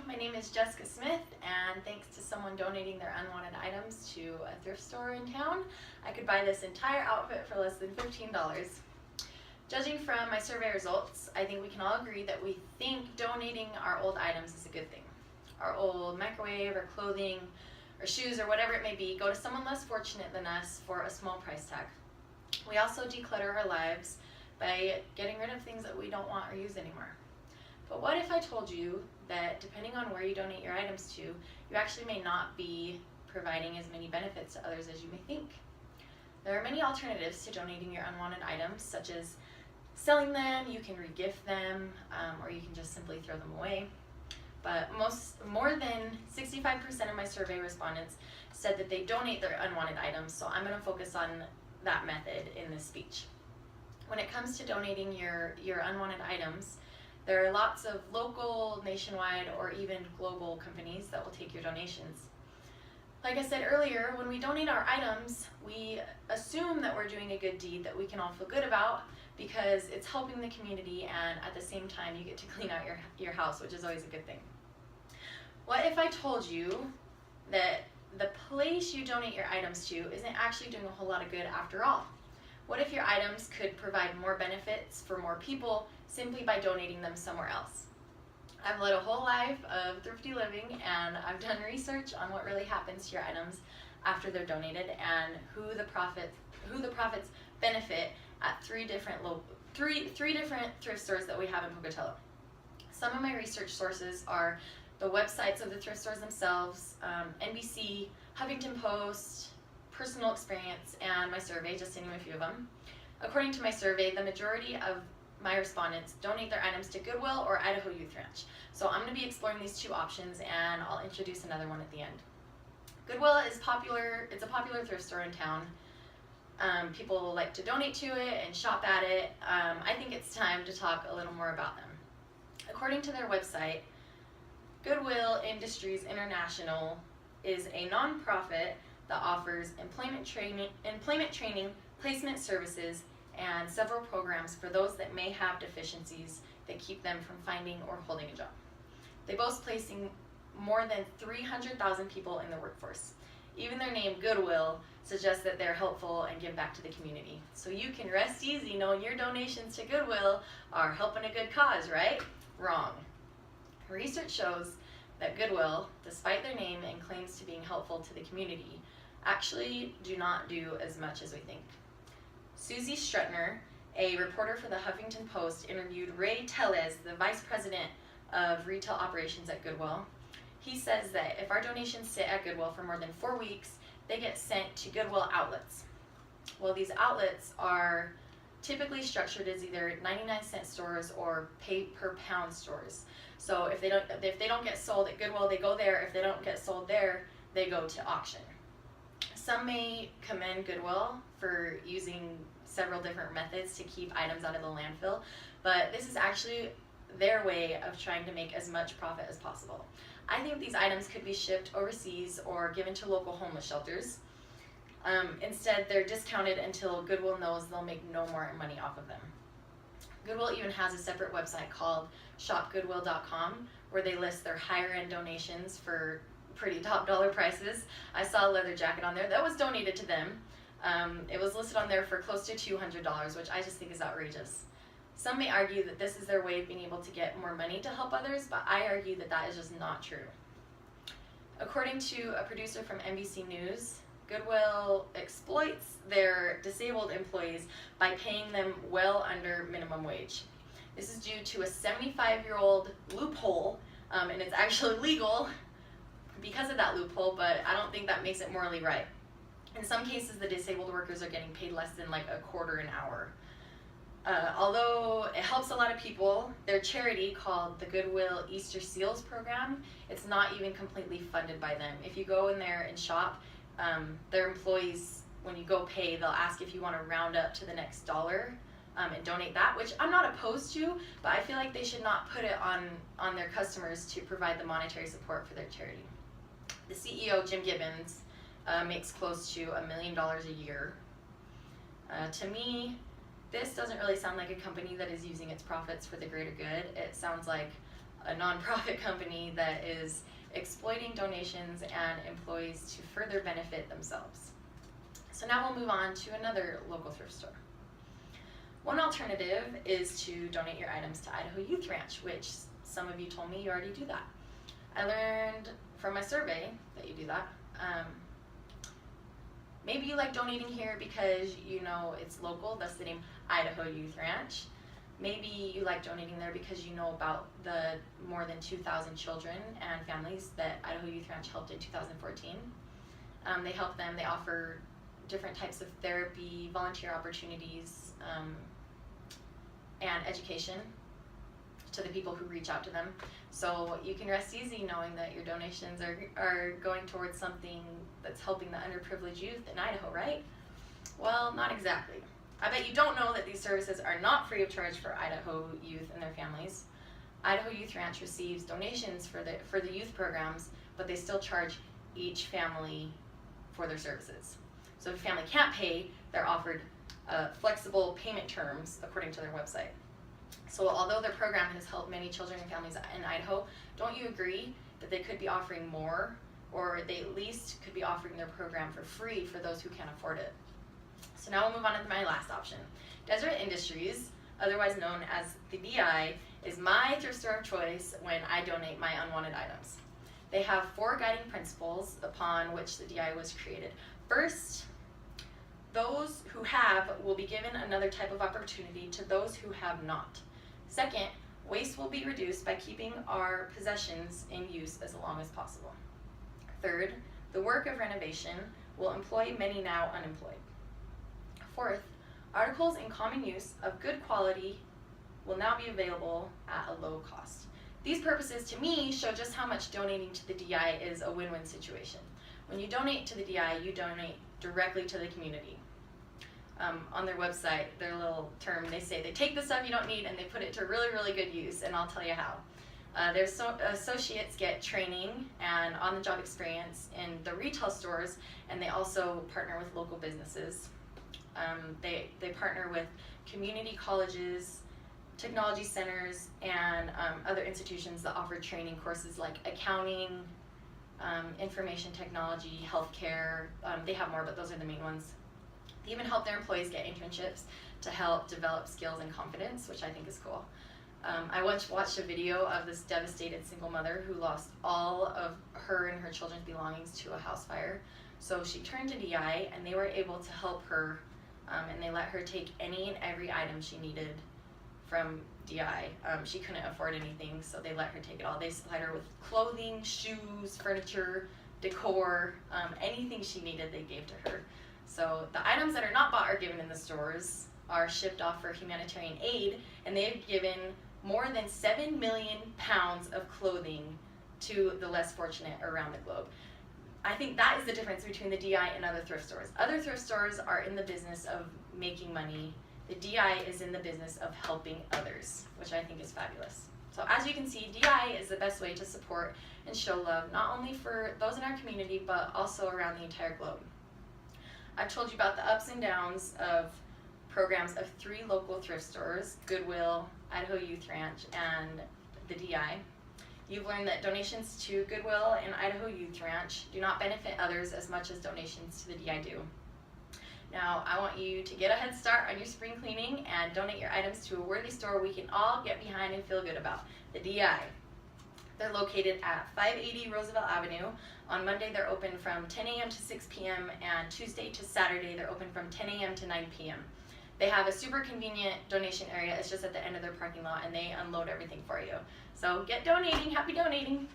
my name is Jessica Smith, and thanks to someone donating their unwanted items to a thrift store in town, I could buy this entire outfit for less than $15. Judging from my survey results, I think we can all agree that we think donating our old items is a good thing. Our old microwave or clothing or shoes or whatever it may be go to someone less fortunate than us for a small price tag. We also declutter our lives by getting rid of things that we don't want or use anymore. But what if I told you that depending on where you donate your items to, you actually may not be providing as many benefits to others as you may think? There are many alternatives to donating your unwanted items, such as selling them, you can regift them, or you can just simply throw them away. But more than 65% of my survey respondents said that they donate their unwanted items, so I'm going to focus on that method in this speech. When it comes to donating your unwanted items, there are lots of local, nationwide, or even global companies that will take your donations. Like I said earlier, when we donate our items, we assume that we're doing a good deed that we can all feel good about because it's helping the community, and at the same time you get to clean out your house, which is always a good thing. What if I told you that the place you donate your items to isn't actually doing a whole lot of good after all? What if your items could provide more benefits for more people simply by donating them somewhere else? I've led a whole life of thrifty living, and I've done research on what really happens to your items after they're donated and who the profits benefit at three different thrift stores that we have in Pocatello. Some of my research sources are the websites of the thrift stores themselves, NBC, Huffington Post, personal experience, and my survey, just to name a few of them. According to my survey, the majority of my respondents donate their items to Goodwill or Idaho Youth Ranch. So I'm going to be exploring these two options, and I'll introduce another one at the end. Goodwill is popular. It's a popular thrift store in town. People like to donate to it and shop at it. I think it's time to talk a little more about them. According to their website, Goodwill Industries International is a nonprofit that offers employment training, placement services, and several programs for those that may have deficiencies that keep them from finding or holding a job. They boast placing more than 300,000 people in the workforce. Even their name, Goodwill, suggests that they're helpful and give back to the community. So you can rest easy knowing your donations to Goodwill are helping a good cause, right? Wrong. Research shows that Goodwill, despite their name and claims to being helpful to the community, actually do not do as much as we think. Susie Strutner, a reporter for the Huffington Post, interviewed Ray Tellez, the vice president of retail operations at Goodwill. He says that if our donations sit at Goodwill for more than 4 weeks, they get sent to Goodwill outlets. Well, these outlets are typically structured as either 99-cent stores or pay per pound stores. So if they don't get sold at Goodwill, they go there. If they don't get sold there, they go to auction. Some may commend Goodwill for using several different methods to keep items out of the landfill, but this is actually their way of trying to make as much profit as possible. I think these items could be shipped overseas or given to local homeless shelters. Instead, they're discounted until Goodwill knows they'll make no more money off of them. Goodwill even has a separate website called shopgoodwill.com where they list their higher end donations for pretty top dollar prices. I saw a leather jacket on there that was donated to them. It was listed on there for close to $200, which I just think is outrageous. Some may argue that this is their way of being able to get more money to help others, but I argue that that is just not true. According to a producer from NBC News, Goodwill exploits their disabled employees by paying them well under minimum wage. This is due to a 75-year-old loophole, and it's actually legal because of that loophole, but I don't think that makes it morally right. In some cases, the disabled workers are getting paid less than like a quarter an hour. Although it helps a lot of people, their charity called the Goodwill Easter Seals Program, it's not even completely funded by them. If you go in there and shop, their employees, when you go pay, they'll ask if you want to round up to the next dollar and donate that, which I'm not opposed to, but I feel like they should not put it on their customers to provide the monetary support for their charity. The CEO, Jim Gibbons, makes close to $1 million a year. To me, this doesn't really sound like a company that is using its profits for the greater good. It sounds like a nonprofit company that is exploiting donations and employees to further benefit themselves. So now we'll move on to another local thrift store. One alternative is to donate your items to Idaho Youth Ranch, which some of you told me you already do that. I learned from my survey that you do that. Maybe you like donating here because you know it's local, that's the name, Idaho Youth Ranch. Maybe you like donating there because you know about the more than 2,000 children and families that Idaho Youth Ranch helped in 2014. They help them, they offer different types of therapy, volunteer opportunities, and education to the people who reach out to them. So you can rest easy knowing that your donations are going towards something that's helping the underprivileged youth in Idaho, right? Well, not exactly. I bet you don't know that these services are not free of charge for Idaho youth and their families. Idaho Youth Ranch receives donations for the youth programs, but they still charge each family for their services. So if a family can't pay, they're offered flexible payment terms according to their website. So although their program has helped many children and families in Idaho, don't you agree that they could be offering more, or they at least could be offering their program for free for those who can't afford it? So now we'll move on to my last option. Deseret Industries, otherwise known as the DI, is my thrift store of choice when I donate my unwanted items. They have 4 guiding principles upon which the DI was created. First, those who have will be given another type of opportunity to those who have not. Second, waste will be reduced by keeping our possessions in use as long as possible. Third, the work of renovation will employ many now unemployed. Fourth, articles in common use of good quality will now be available at a low cost. These purposes to me show just how much donating to the DI is a win-win situation. When you donate to the DI, you donate directly to the community. On their website, their little term, they say they take the stuff you don't need and they put it to really, really good use, and I'll tell you how. Their associates get training and on-the-job experience in the retail stores, and they also partner with local businesses. They partner with community colleges, technology centers, and other institutions that offer training courses like accounting, information technology, healthcare. They have more, but those are the main ones. They even help their employees get internships to help develop skills and confidence, which I think is cool. I once watched a video of this devastated single mother who lost all of her and her children's belongings to a house fire. So she turned to DI, and they were able to help her, and they let her take any and every item she needed from DI. She couldn't afford anything, so they let her take it all. They supplied her with clothing, shoes, furniture, decor, anything she needed they gave to her. So the items that are not bought or given in the stores are shipped off for humanitarian aid, and they've given more than 7 million pounds of clothing to the less fortunate around the globe. I think that is the difference between the DI and other thrift stores. Other thrift stores are in the business of making money. The DI is in the business of helping others, which I think is fabulous. So as you can see, DI is the best way to support and show love, not only for those in our community, but also around the entire globe. I've told you about the ups and downs of programs of 3 local thrift stores, Goodwill, Idaho Youth Ranch, and the DI. You've learned that donations to Goodwill and Idaho Youth Ranch do not benefit others as much as donations to the DI do. Now, I want you to get a head start on your spring cleaning and donate your items to a worthy store we can all get behind and feel good about, the DI. They're located at 580 Roosevelt Avenue. On Monday, they're open from 10 a.m. to 6 p.m., and Tuesday to Saturday, they're open from 10 a.m. to 9 p.m. They have a super convenient donation area. It's just at the end of their parking lot, and they unload everything for you. So get donating. Happy donating.